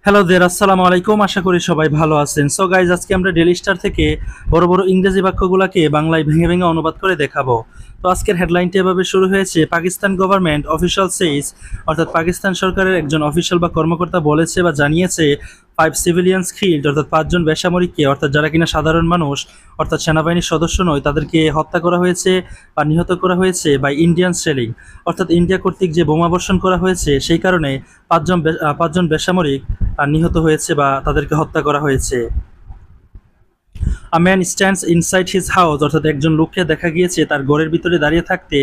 Hello দের আসসালামু আলাইকুম। আশা করি সবাই ভালো আছেন। সো গাইজ, আজকে আমরা ডেইলি স্টার থেকে বড় বড় ইংরেজি বাক্যগুলোকে বাংলায় ভেঙে ভেঙে অনুবাদ করে দেখাবো। তো আজকের হেডলাইনটি এভাবে শুরু হয়েছে, পাকিস্তান গভর্নমেন্ট অফিসিয়াল সেইস, অর্থাৎ পাকিস্তান সরকারের একজন অফিসিয়াল বা কর্মকর্তা বলেছে বা জানিয়েছে 5 সিভিলিয়ানস কিল্ড, অর্থাৎ 5 জন বেসামরিককে, অর্থাৎ যারা কিনা সাধারণ মানুষ অর্থাৎ সেনাবাহিনীর সদস্য নয়, তাদেরকে হত্যা করা হয়েছে বা নিহত করা হয়েছে বাই ইন্ডিয়ান শেলিং, অর্থাৎ ইন্ডিয়া কর্তৃক যে বোমাবর্ষণ করা হয়েছে সেই কারণে 5জন বেসামরিক নিহত হয়েছে বা তাদেরকে হত্যা করা হয়েছে। A man stands inside his house, অর্থাৎ একজন লোককে দেখা গিয়েছে তার ঘরের ভিতরে দাঁড়িয়ে থাকতে,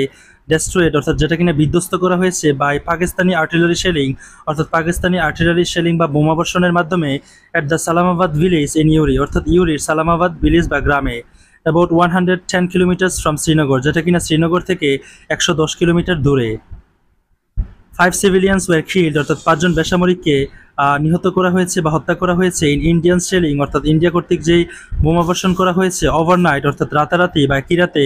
ডেস্ট্রয়েড, অর্থাৎ যেটা কিনা বিধ্বস্ত করা হয়েছে বাই পাকিস্তানি আর্টিলারি শেলিং, অর্থাৎ পাকিস্তানি আর্টিলারি শেলিং বা বোমাবর্ষণের মাধ্যমে at the Salamabad village in Uri, অর্থাৎ ইউরির সালামাবাদ ভিলেজ বা গ্রামে, অ্যাবাউট 110 কিলোমিটার্স ফ্রম শ্রীনগর, যেটা কিনা শ্রীনগর থেকে 110 কিলোমিটার দূরে। 5 সিভিলিয়ানস ওয়ার কিল্ড, অর্থাৎ 5 জন বেসামরিককে নিহত করা হয়েছে বা হত্যা করা হয়েছে ইন ইন্ডিয়ান শেলিং, অর্থাৎ ইন্ডিয়া কর্তৃক যেই বোমাবর্ষণ করা হয়েছে ওভারনাইট, অর্থাৎ রাতারাতি বা কিরাতে,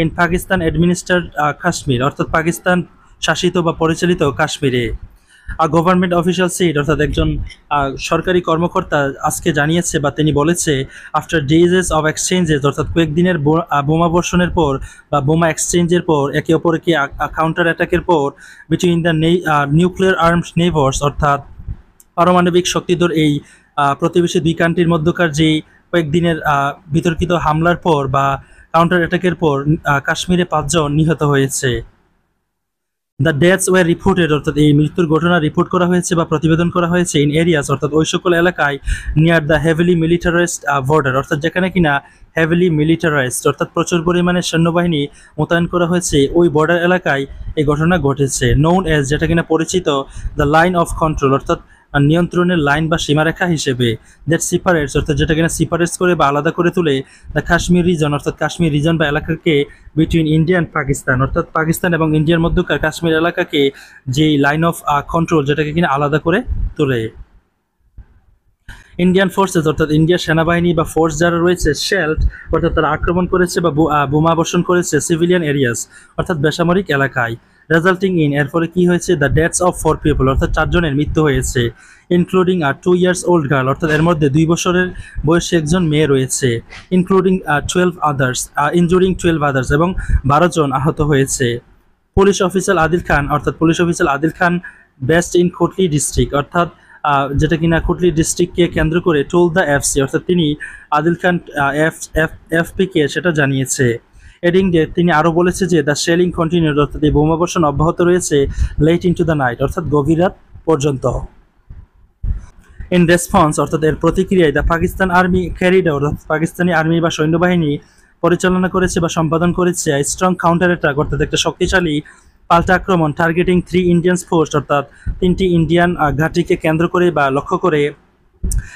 ইন পাকিস্তান অ্যাডমিনিস্ট্রেটেড কাশ্মীর, অর্থাৎ পাকিস্তান শাসিত বা পরিচালিত কাশ্মীরে। গভর্নমেন্ট অফিসিয়াল সিট, অর্থাৎ একজন সরকারি কর্মকর্তা আজকে জানিয়েছে বা তিনি বলেছে, আফটার ডেজেস অফ এক্সচেঞ্জেস, অর্থাৎ কয়েকদিনের বোমাবর্ষণের পর বা বোমা এক্সচেঞ্জের পর, একে অপরকে কাউন্টার অ্যাটাকের পর, between the nuclear armed neighbours, অর্থাৎ পারমাণবিক শক্তিধর এই প্রতিবেশী দুই কান্ট্রির মধ্যকার যেই কয়েকদিনের বিতর্কিত হামলার পর বা কাউন্টার অ্যাটাকের পর কাশ্মীরে 5 জন নিহত হয়েছে। দ্য ডেথস ওয়ার রিপোর্টেড, অর্থাৎ এই মৃত্যুর ঘটনা রিপোর্ট করা হয়েছে বা প্রতিবেদন করা হয়েছে ইন এরিয়াস, অর্থাৎ ওই সকল এলাকায়, নিয়ার দ্য হেভিলি মিলিটারাইজড বর্ডার, অর্থাৎ যেখানে কিনা হেভিলি মিলিটারাইজড, অর্থাৎ প্রচুর পরিমাণে সৈন্যবাহিনী মোতায়েন করা হয়েছে ওই বর্ডার এলাকায় এই ঘটনা ঘটেছে। নোন এজ, যেটা কিনা পরিচিত দ্য লাইন অফ কন্ট্রোল, অর্থাৎ নিয়ন্ত্রণের লাইন বা সীমারেখা হিসেবে, দ্যাট সিপারেটস, অর্থাৎ যেটা কিনা সিপারেটস করে বা আলাদা করে তুলে দ্য কাশ্মীর রিজন, অর্থাৎ কাশ্মীর রিজন বা এলাকাকে বিটুইন ইন্ডিয়া অ্যান্ড পাকিস্তান, অর্থাৎ পাকিস্তান এবং ইন্ডিয়ার মধ্যকার কাশ্মীর এলাকাকে যেই লাইন অফ কন্ট্রোল, যেটাকে কিনা আলাদা করে তোলে। ইন্ডিয়ান ফোর্সেস, অর্থাৎ ইন্ডিয়ার সেনাবাহিনী বা ফোর্স যারা রয়েছে, শেল্ড, অর্থাৎ তারা আক্রমণ করেছে বা বোমা বর্ষণ করেছে সিভিলিয়ান এরিয়াস, অর্থাৎ বেসামরিক এলাকায়, রেজাল্টিং ইন, এর ফলে কি হয়েছে, দ্য ডেথস অফ 4 পিপল, অর্থাৎ 4 জনের মৃত্যু হয়েছে, ইনক্লুডিং 2 ইয়ার্স ওল্ড গার্ল, অর্থাৎ এর মধ্যে 2 বছরের বয়সী একজন মেয়ে রয়েছে, ইনক্লুডিং 12 আদার্স, ইনজুরিং 12 আদার্স, এবং 12 জন আহত হয়েছে। পুলিশ অফিসার আদিল খান, অর্থাৎ police officer Adil Khan best in Kotli district, অর্থাৎ যেটা কিনা কোটলি ডিস্ট্রিক্টকে কেন্দ্র করে, টোল দ্য এফসি, অর্থাৎ তিনি আদিল খান এফপিকে সেটা জানিয়েছে। এডিং ডে, তিনি আরও বলেছে যে দ্য শেলিং কন্টিনিউড, অর্থাৎ এই বোমাবর্ষণ অব্যাহত রয়েছে late in to the night, অর্থাৎ গভীর রাত পর্যন্ত। ইন রেসপন্স, অর্থাৎ এর প্রতিক্রিয়ায়, the Pakistan army carried out, অর্থাৎ পাকিস্তানি আর্মি বা সৈন্যবাহিনী পরিচালনা করেছে বা সম্পাদন করেছে স্ট্রং কাউন্টার অ্যাটাক, অর্থাৎ একটা শক্তিশালী পাল্টা আক্রমণ, টার্গেটিং 3 ইন্ডিয়ান ফোর্স, অর্থাৎ 3টি ইন্ডিয়ান ঘাঁটিকে কেন্দ্র করে বা লক্ষ্য করে,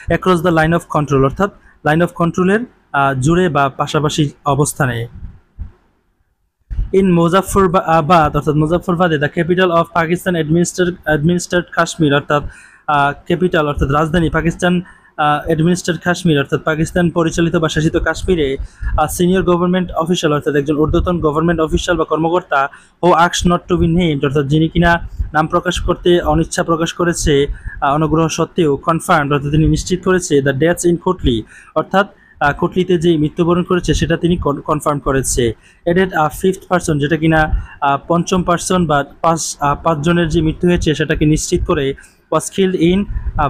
across the line of control, অর্থাৎ লাইন অফ কন্ট্রোলের জুড়ে বা পাশাপাশি অবস্থানে। ইন মুজাফফরাবাদ, অর্থাৎ মুজাফফরবাদে, the capital of Pakistan administered Kashmir, অর্থাৎ ক্যাপিটাল, অর্থাৎ রাজধানী পাকিস্তান অ্যাডমিনিস্ট্রেটেড কাশ্মীর, অর্থাৎ পাকিস্তান পরিচালিত বা শাসিত কাশ্মীরে, সিনিয়র গভর্নমেন্ট অফিসিয়াল, অর্থাৎ একজন ঊর্ধ্বতন গভর্নমেন্ট অফিসিয়াল বা কর্মকর্তা, ও আক্স নট টু বি নেমড, অর্থাৎ যিনি কিনা নাম প্রকাশ করতে অনিচ্ছা প্রকাশ করেছে অনুগ্রহ সত্ত্বেও, কনফার্মড, অর্থাৎ তিনি নিশ্চিত করেছে দ্য ডেথস ইন কোটলি, অর্থাৎ কোটলিতে যে মৃত্যুবরণ করেছে সেটা তিনি কনফার্ম করেছে। এডেড 5th পার্সন, যেটা কিনা 5ম পার্সন বা 5 জনের যে মৃত্যু হয়েছে সেটাকে নিশ্চিত করে, was killed in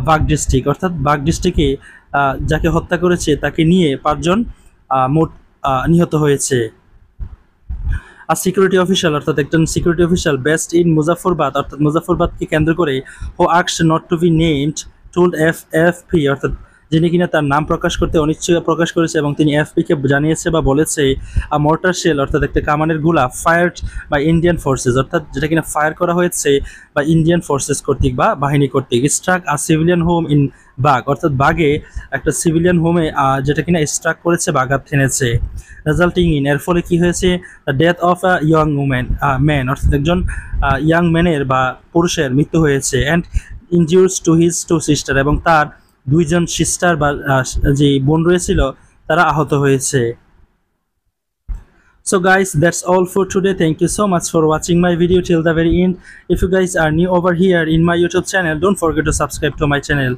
Bagh district, অর্থাৎ বাগ ডিস্ট্রিক্টে যাকে হত্যা করেছে তাকে নিয়ে 5 জন মোট নিহত হয়েছে। আর সিকিউরিটি অফিসার, অর্থাৎ একজন security officer based in Muzaffarabad, অর্থাৎ মুজাফফরবাদকে কেন্দ্র করে, হো আক্স not to be named, told AFP, অর্থাৎ যিনি কিনা তার নাম প্রকাশ করতে অনিচ্ছা প্রকাশ করেছে এবং তিনি এফপিকে জানিয়েছে বা বলেছে, মর্টার শেল, অর্থাৎ একটা কামানের গুলা, ফায়ার্ড বা ইন্ডিয়ান ফোর্সেস, অর্থাৎ যেটা কিনা ফায়ার করা হয়েছে বা ইন্ডিয়ান ফোর্সেস কর্তৃক বা বাহিনী কর্তৃক, struck a civilian home in Bagh, অর্থাৎ বাগে একটা সিভিলিয়ান হোমে যেটা কিনা স্ট্রাক করেছে বা আঘাত হেনেছে। রেজাল্টিং ইন, এর ফলে কি হয়েছে, the death of a young man, অর্থাৎ একজন ইয়াং ম্যানের বা পুরুষের মৃত্যু হয়েছে, অ্যান্ড ইনজিউরস টু হিজ 2 সিস্টার, এবং তার 2 জন সিস্টার বা যে বোন রয়েছিল তারা আহত হয়েছে। So guys, that's all for today. Thank you so much for watching my video till the very end. If you guys are new over here in my YouTube channel, don't forget to subscribe to my channel.